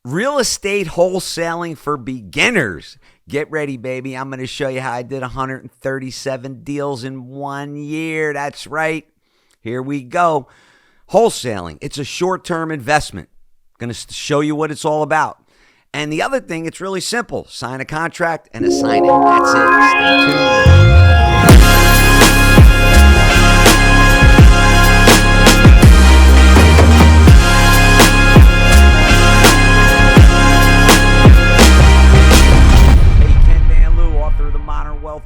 Real estate wholesaling for beginners. Get ready, baby. I'm going to show you how I did 137 deals in 1 year. That's right. Here we go. Wholesaling. It's a short-term investment. Going to show you what it's all about. And the other thing, it's really simple. Sign a contract and assign it. That's it. Stay tuned.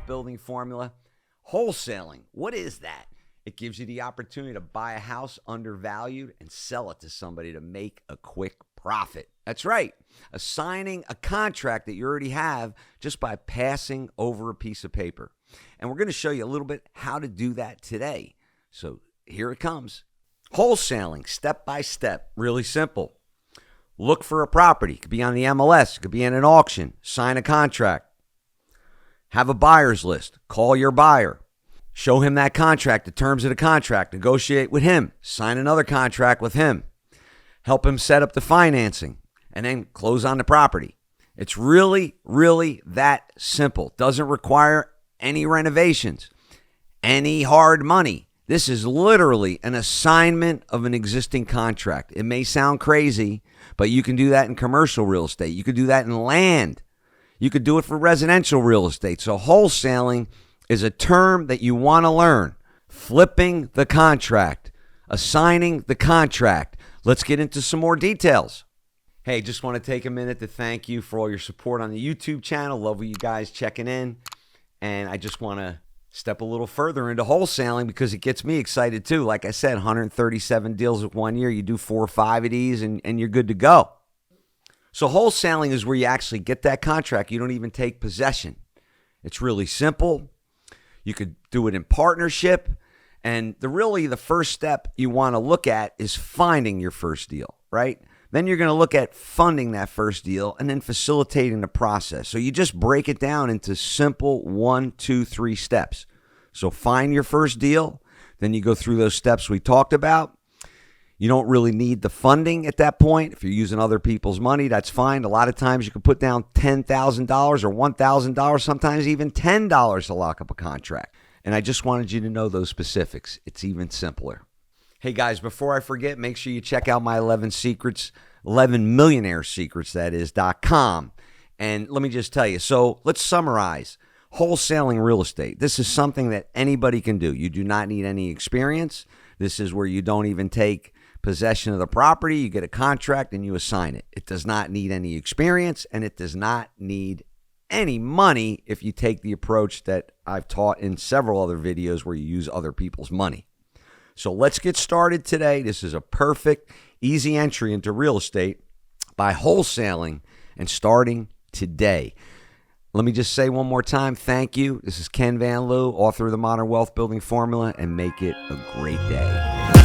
Building formula. Wholesaling. What is that? It gives you the opportunity to buy a house undervalued and sell it to somebody to make a quick profit. That's right. Assigning a contract that you already have just by passing over a piece of paper. And we're going to show you a little bit how to do that today. So here it comes. Wholesaling, step by step, really simple. Look for a property. It could be on the MLS. It could be in an auction. Sign a contract. Have a buyer's list. Call your buyer. Show him that contract, the terms of the contract. Negotiate with him. Sign another contract with him. Help him set up the financing. And then close on the property. It's really, really that simple. Doesn't require any renovations, any hard money. This is literally an assignment of an existing contract. It may sound crazy, but you can do that in commercial real estate. You could do that in land. You could do it for residential real estate. So wholesaling is a term that you want to learn. Flipping the contract, assigning the contract. Let's get into some more details. Hey, just want to take a minute to thank you for all your support on the YouTube channel. Love you guys checking in. And I just want to step a little further into wholesaling because it gets me excited too. Like I said, 137 deals in 1 year. You do 4 or 5 of these and you're good to go. So wholesaling is where you actually get that contract. You don't even take possession. It's really simple. You could do it in partnership. And the first step you want to look at is finding your first deal, right? Then you're going to look at funding that first deal and then facilitating the process. So you just break it down into simple 1, 2, 3 steps. So find your first deal. Then you go through those steps we talked about. You don't really need the funding at that point. If you're using other people's money, that's fine. A lot of times you can put down $10,000 or $1,000, sometimes even $10 to lock up a contract. And I just wanted you to know those specifics. It's even simpler. Hey guys, before I forget, make sure you check out my 11 secrets, 11 millionaire secrets, that is, .com. And let me just tell you, so let's summarize. Wholesaling real estate. This is something that anybody can do. You do not need any experience. This is where you don't even take possession of the property. You get a contract and you assign it. It does not need any experience and it does not need any money if you take the approach that I've taught in several other videos where you use other people's money. So let's get started today. This is a perfect, easy entry into real estate by wholesaling and starting today. Let me just say one more time, thank you. This is Ken Van Liew, author of The Modern Wealth Building Formula, and make it a great day.